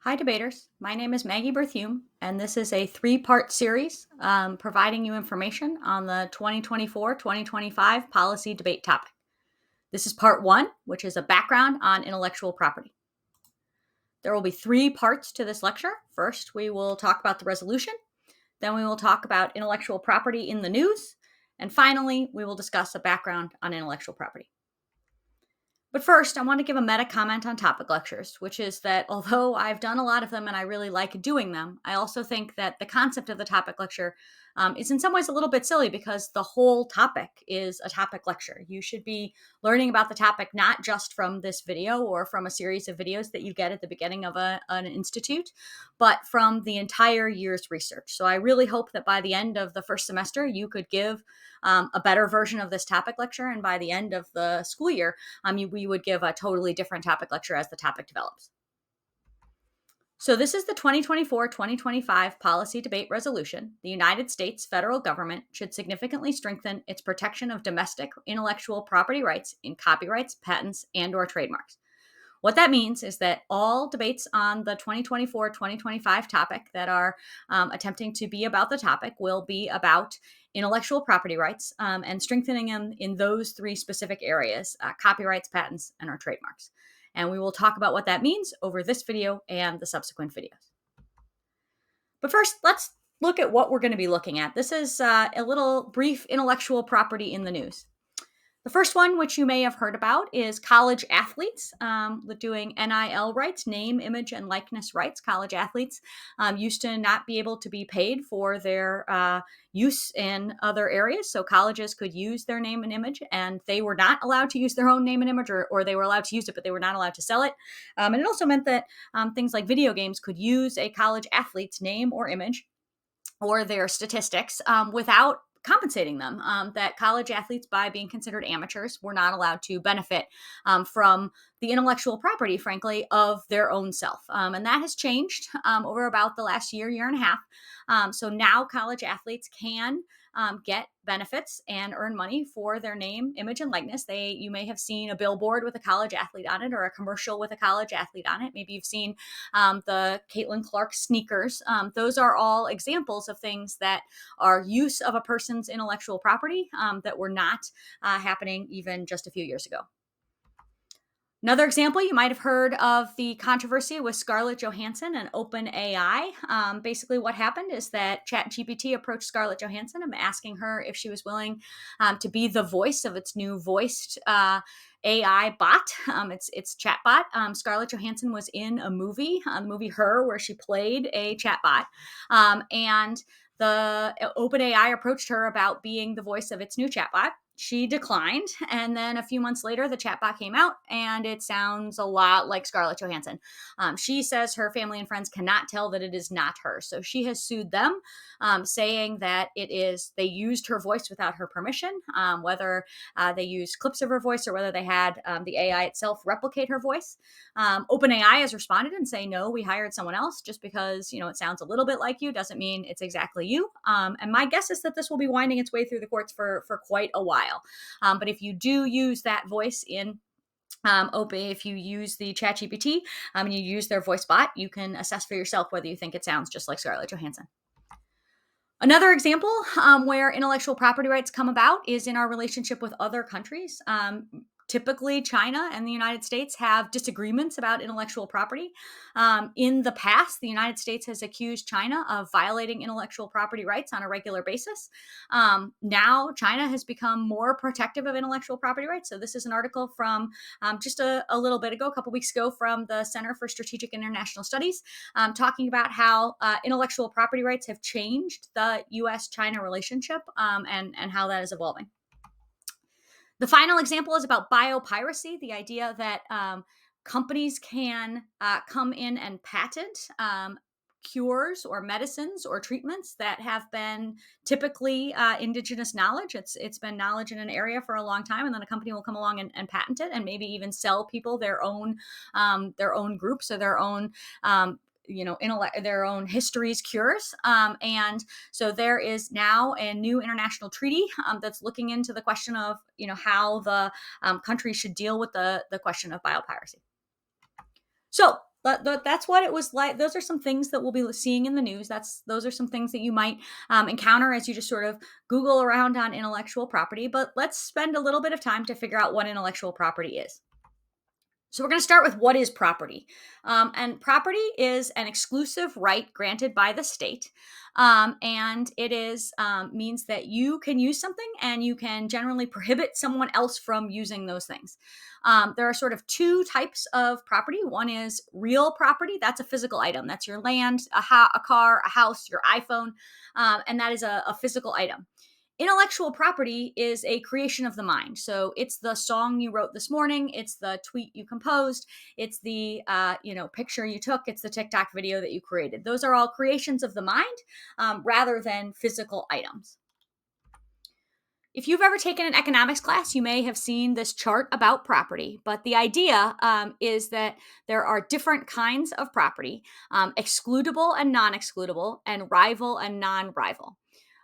Hi, debaters. My name is Maggie Berthiaume, and this is a three-part series providing you information on the 2024-2025 policy debate topic. This is part one, which is a background on intellectual property. There will be three parts to this lecture. First, we will talk about the resolution. Then we will talk about intellectual property in the news. And finally, we will discuss a background on intellectual property. But first, I want to give a meta comment on topic lectures, which is that although I've done a lot of them and I really like doing them, I also think that the concept of the topic lecture is in some ways a little bit silly because the whole topic is a topic lecture. You should be learning about the topic not just from this video or from a series of videos that you get at the beginning of an institute, but from the entire year's research. So I really hope that by the end of the first semester, you could give a better version of this topic lecture. And by the end of the school year, we would give a totally different topic lecture as the topic develops. So this is the 2024-2025 policy debate resolution. The United States federal government should significantly strengthen its protection of domestic intellectual property rights in copyrights, patents, and/or trademarks. What that means is that all debates on the 2024-2025 topic that are attempting to be about the topic will be about intellectual property rights and strengthening them in those three specific areas, copyrights, patents, and our trademarks. And we will talk about what that means over this video and the subsequent videos. But first, let's look at what we're going to be looking at. This is a little brief intellectual property in the news. The first one, which you may have heard about, is college athletes doing NIL rights, name, image, and likeness rights. College athletes used to not be able to be paid for their use in other areas. So colleges could use their name and image, and they were not allowed to use their own name and image, or they were allowed to use it, but they were not allowed to sell it. And it also meant that things like video games could use a college athlete's name or image or their statistics without compensating them, that college athletes, by being considered amateurs, were not allowed to benefit from the intellectual property, frankly, of their own self. And that has changed over about the last year and a half. So now college athletes can get benefits and earn money for their name, image, and likeness. You may have seen a billboard with a college athlete on it or a commercial with a college athlete on it. Maybe you've seen the Caitlin Clark sneakers. Those are all examples of things that are use of a person's intellectual property that were not happening even just a few years ago. Another example, you might have heard of the controversy with Scarlett Johansson and OpenAI. Basically, what happened is that ChatGPT approached Scarlett Johansson and asking her if she was willing to be the voice of its new voiced AI bot. It's chatbot. Scarlett Johansson was in a movie, the movie Her, where she played a chatbot. And the OpenAI approached her about being the voice of its new chatbot. She declined, and then a few months later, the chatbot came out, and it sounds a lot like Scarlett Johansson. She says her family and friends cannot tell that it is not her, so she has sued them, saying that they used her voice without her permission, whether they used clips of her voice or whether they had the AI itself replicate her voice. OpenAI has responded and say, no, we hired someone else. Just because it sounds a little bit like you doesn't mean it's exactly you. And my guess is that this will be winding its way through the courts for quite a while. But if you do use that voice in if you use the ChatGPT and you use their voice bot, you can assess for yourself whether you think it sounds just like Scarlett Johansson. Another example where intellectual property rights come about is in our relationship with other countries. Typically, China and the United States have disagreements about intellectual property. In the past, the United States has accused China of violating intellectual property rights on a regular basis. Now, China has become more protective of intellectual property rights. So this is an article from just a little bit ago, a couple weeks ago, from the Center for Strategic International Studies, talking about how intellectual property rights have changed the U.S.-China relationship and how that is evolving. The final example is about biopiracy, the idea that companies can come in and patent cures or medicines or treatments that have been typically indigenous knowledge. It's been knowledge in an area for a long time, and then a company will come along and patent it, and maybe even sell people their own groups or their own their own histories cures. And so there is now a new international treaty that's looking into the question of, how the country should deal with the question of biopiracy. So That's what it was like. Those are some things that we'll be seeing in the news. Those are some things that you might encounter as you just sort of Google around on intellectual property. But let's spend a little bit of time to figure out what intellectual property is. So we're going to start with what is property. And property is an exclusive right granted by the state. And it is means that you can use something and you can generally prohibit someone else from using those things. There are sort of two types of property. One is real property. That's a physical item. That's your land, a car, a house, your iPhone. And that is a physical item. Intellectual property is a creation of the mind. So it's the song you wrote this morning. It's the tweet you composed. It's the picture you took. It's the TikTok video that you created. Those are all creations of the mind rather than physical items. If you've ever taken an economics class, you may have seen this chart about property, but the idea is that there are different kinds of property, excludable and non-excludable, and rival and non-rival.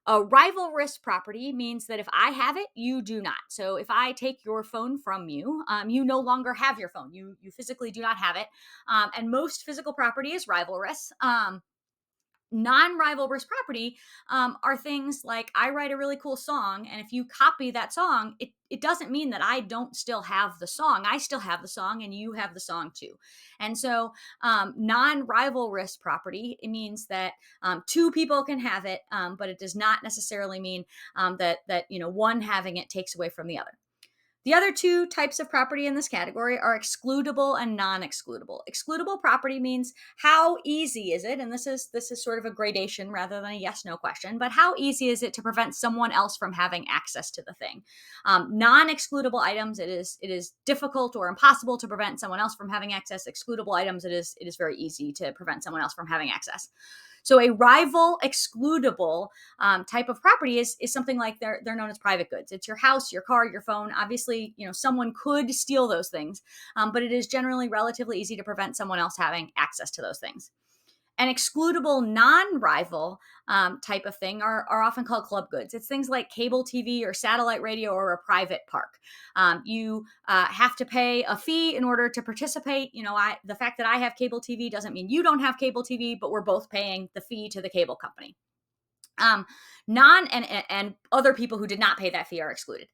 A rivalrous property means that if I have it, you do not. So if I take your phone from you, you no longer have your phone. You physically do not have it. And most physical property is rivalrous. Non-rivalrous property are things like I write a really cool song, and if you copy that song, it doesn't mean that I don't still have the song. I still have the song, and you have the song too. And so non-rivalrous property, it means that two people can have it, but it does not necessarily mean that one having it takes away from the other. The other two types of property in this category are excludable and non-excludable. Excludable property means how easy is it, and this is sort of a gradation rather than a yes/no question, but how easy is it to prevent someone else from having access to the thing? Non-excludable items, it is difficult or impossible to prevent someone else from having access. Excludable items, it is very easy to prevent someone else from having access. So a rival excludable type of property is something like they're known as private goods. It's your house, your car, your phone. Obviously, someone could steal those things, but it is generally relatively easy to prevent someone else having access to those things. An excludable non-rival type of thing are often called club goods. It's things like cable TV or satellite radio or a private park. You have to pay a fee in order to participate. The fact that I have cable TV doesn't mean you don't have cable TV, but we're both paying the fee to the cable company. And other people who did not pay that fee are excluded.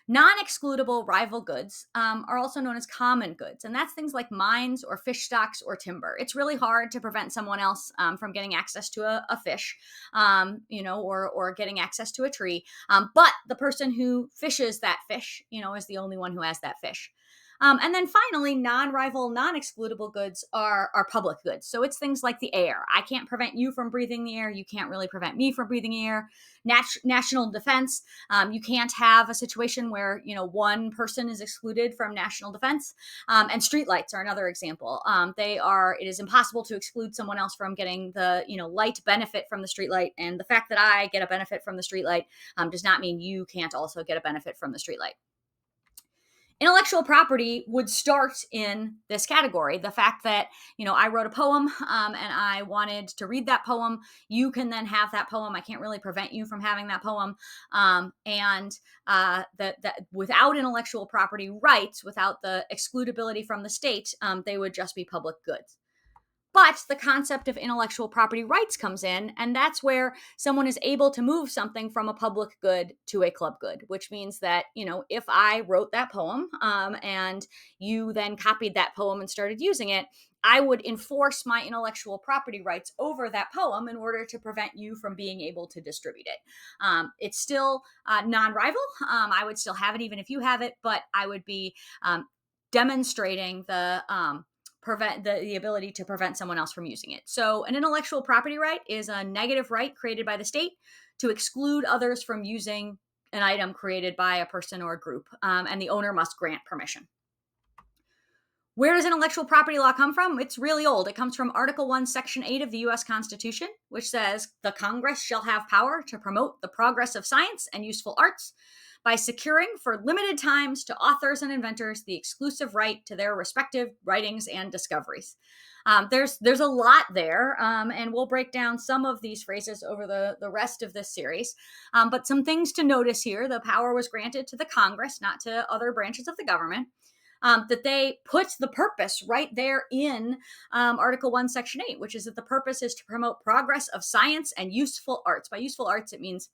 Non-excludable rival goods are also known as common goods, and that's things like mines or fish stocks or timber. It's really hard to prevent someone else from getting access to a fish, or getting access to a tree. But the person who fishes that fish, is the only one who has that fish. And then finally, non-rival, non-excludable goods are public goods. So it's things like the air. I can't prevent you from breathing the air. You can't really prevent me from breathing the air. National defense. You can't have a situation where, one person is excluded from national defense. And streetlights are another example. It is impossible to exclude someone else from getting the, light benefit from the streetlight. And the fact that I get a benefit from the streetlight does not mean you can't also get a benefit from the streetlight. Intellectual property would start in this category. The fact that, I wrote a poem and I wanted to read that poem, you can then have that poem. I can't really prevent you from having that poem. And that without intellectual property rights, without the excludability from the state, they would just be public goods. But the concept of intellectual property rights comes in, and that's where someone is able to move something from a public good to a club good, which means that, if I wrote that poem and you then copied that poem and started using it, I would enforce my intellectual property rights over that poem in order to prevent you from being able to distribute it. It's still non-rival. I would still have it even if you have it, but I would be demonstrating the ability to prevent someone else from using it. So an intellectual property right is a negative right created by the state to exclude others from using an item created by a person or a group, and the owner must grant permission. Where does intellectual property law come from? It's really old. It comes from Article 1, Section 8 of the U.S. Constitution, which says the Congress shall have power to promote the progress of science and useful arts by securing for limited times to authors and inventors the exclusive right to their respective writings and discoveries. There's a lot there, and we'll break down some of these phrases over the rest of this series. But some things to notice here: the power was granted to the Congress, not to other branches of the government. that they put the purpose right there in Article 1, Section 8, which is that the purpose is to promote progress of science and useful arts. By useful arts, it means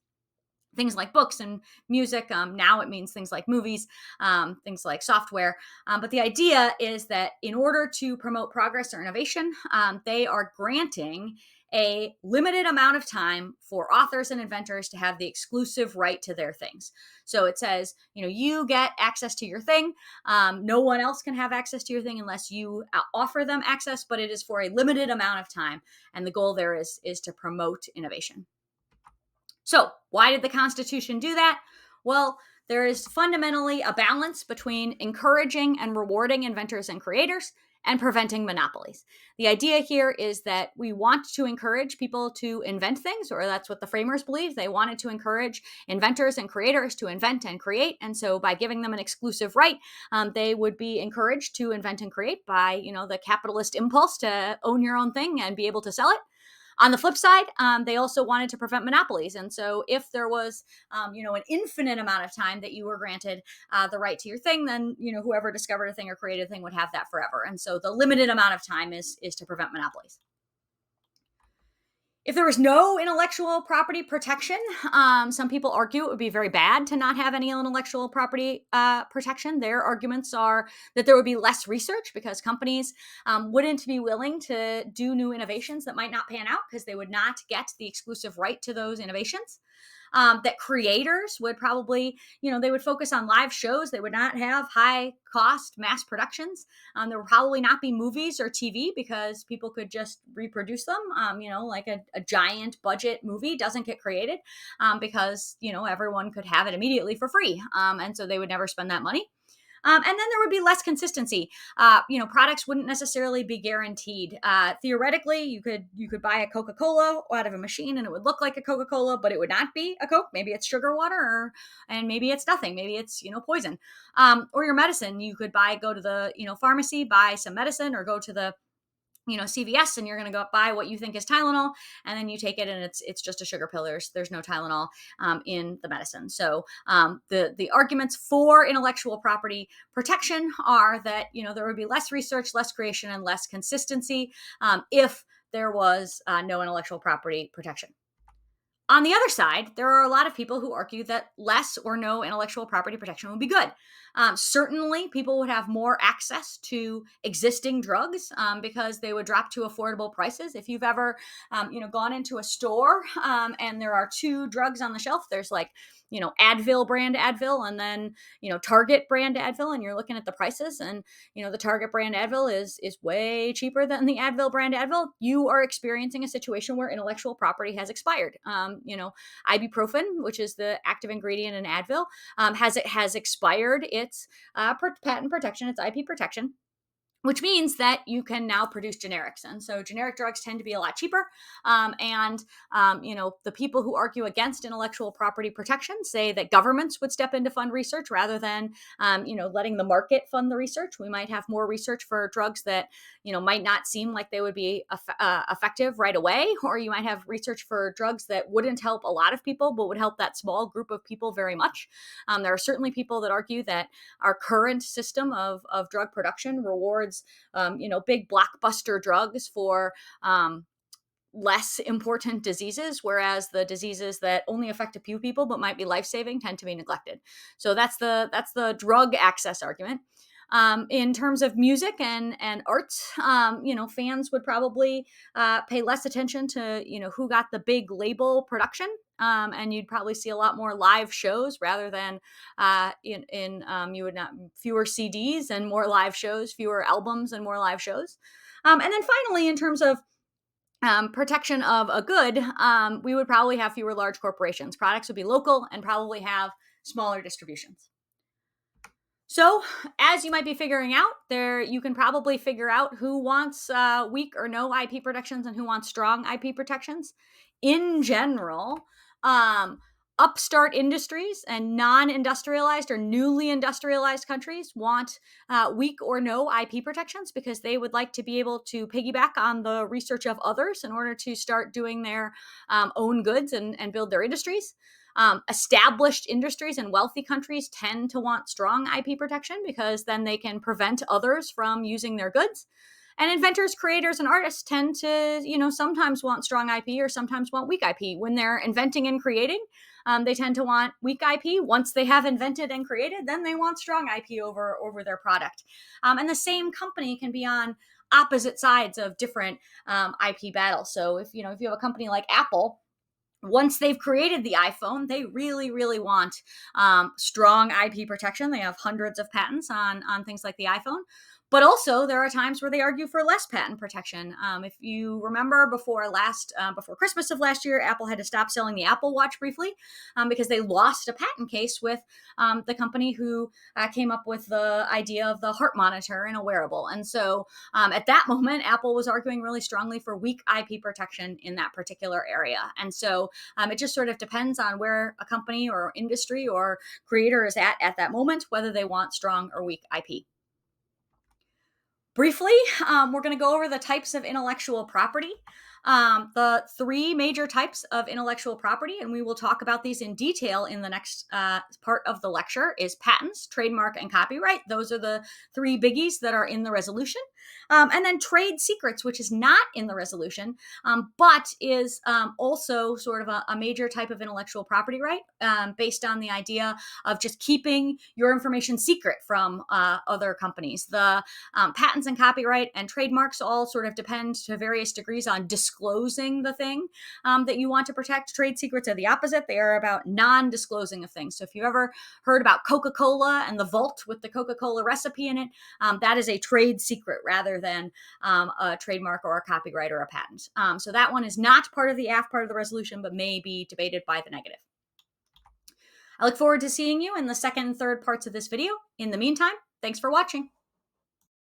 things like books and music. Now it means things like movies, things like software. But the idea is that in order to promote progress or innovation, they are granting a limited amount of time for authors and inventors to have the exclusive right to their things. So it says, you get access to your thing. No one else can have access to your thing unless you offer them access, but it is for a limited amount of time. And the goal there is to promote innovation. So why did the Constitution do that? Well, there is fundamentally a balance between encouraging and rewarding inventors and creators and preventing monopolies. The idea here is that we want to encourage people to invent things, or that's what the framers believed. They wanted to encourage inventors and creators to invent and create. And so by giving them an exclusive right, they would be encouraged to invent and create by, the capitalist impulse to own your own thing and be able to sell it. On the flip side, they also wanted to prevent monopolies. And so if there was, an infinite amount of time that you were granted the right to your thing, then, whoever discovered a thing or created a thing would have that forever. And so the limited amount of time is to prevent monopolies. If there was no intellectual property protection, some people argue it would be very bad to not have any intellectual property protection. Their arguments are that there would be less research because companies wouldn't be willing to do new innovations that might not pan out because they would not get the exclusive right to those innovations. That creators would probably, they would focus on live shows. They would not have high cost mass productions. There would probably not be movies or TV because people could just reproduce them. Like a giant budget movie doesn't get created because, everyone could have it immediately for free. And so they would never spend that money. And then there would be less consistency. Products wouldn't necessarily be guaranteed. Theoretically, you could buy a Coca-Cola out of a machine and it would look like a Coca-Cola, but it would not be a Coke. Maybe it's sugar water, and maybe it's nothing. Maybe it's poison. Or your medicine, you could go to the pharmacy, buy some medicine, or go to the CVS, and you're going to go buy what you think is Tylenol, and then you take it and it's just a sugar pill. There's no Tylenol in the medicine. So the arguments for intellectual property protection are that there would be less research, less creation, and less consistency if there was no intellectual property protection. On the other side, there are a lot of people who argue that less or no intellectual property protection would be good. Certainly, people would have more access to existing drugs because they would drop to affordable prices. If you've ever, gone into a store and there are two drugs on the shelf, there's Advil brand Advil and then, Target brand Advil, and you're looking at the prices and, the Target brand Advil is way cheaper than the Advil brand Advil. You are experiencing a situation where intellectual property has expired. Ibuprofen, which is the active ingredient in Advil, has expired its patent protection, its IP protection, which means that you can now produce generics. And so generic drugs tend to be a lot cheaper. The people who argue against intellectual property protection say that governments would step in to fund research rather than, letting the market fund the research. We might have more research for drugs that, might not seem like they would be effective right away. Or you might have research for drugs that wouldn't help a lot of people, but would help that small group of people very much. There are certainly people that argue that our current system of drug production rewards big blockbuster drugs for less important diseases, whereas the diseases that only affect a few people but might be life-saving tend to be neglected. So that's the drug access argument. In terms of music and arts, fans would probably pay less attention to, who got the big label production. And you'd probably see a lot more live shows rather than you would not fewer CDs and more live shows, fewer albums and more live shows. And then finally, in terms of protection of a good, we would probably have fewer large corporations. Products would be local and probably have smaller distributions. So, as you might be figuring out, you can probably figure out who wants weak or no IP protections and who wants strong IP protections. In general, upstart industries and non-industrialized or newly industrialized countries want weak or no IP protections because they would like to be able to piggyback on the research of others in order to start doing their own goods and build their industries. Established industries and wealthy countries tend to want strong IP protection because then they can prevent others from using their goods. And inventors, creators, and artists tend to, sometimes want strong IP or sometimes want weak IP. When they're inventing and creating, they tend to want weak IP. Once they have invented and created, then they want strong IP over their product. And the same company can be on opposite sides of different IP battles. So if you have a company like Apple, once they've created the iPhone, they really, really want strong IP protection. They have hundreds of patents on things like the iPhone. But also, there are times where they argue for less patent protection. If you remember, before Christmas of last year, Apple had to stop selling the Apple Watch briefly because they lost a patent case with the company who came up with the idea of the heart monitor in a wearable. And so at that moment, Apple was arguing really strongly for weak IP protection in that particular area. And so it just sort of depends on where a company or industry or creator is at that moment, whether they want strong or weak IP. Briefly, we're going to go over the types of intellectual property. The three major types of intellectual property, and we will talk about these in detail in the next part of the lecture, is patents, trademark, and copyright. Those are the three biggies that are in the resolution. And then trade secrets, which is not in the resolution, but is also sort of a major type of intellectual property right, based on the idea of just keeping your information secret from other companies. The patents and copyright and trademarks all sort of depend to various degrees on disclosing the thing that you want to protect. Trade secrets are the opposite. They are about non-disclosing of things. So if you ever heard about Coca-Cola and the vault with the Coca-Cola recipe in it, that is a trade secret rather than a trademark or a copyright or a patent. So that one is not part of the aft part of the resolution, but may be debated by the negative. I look forward to seeing you in the second and third parts of this video. In the meantime, thanks for watching.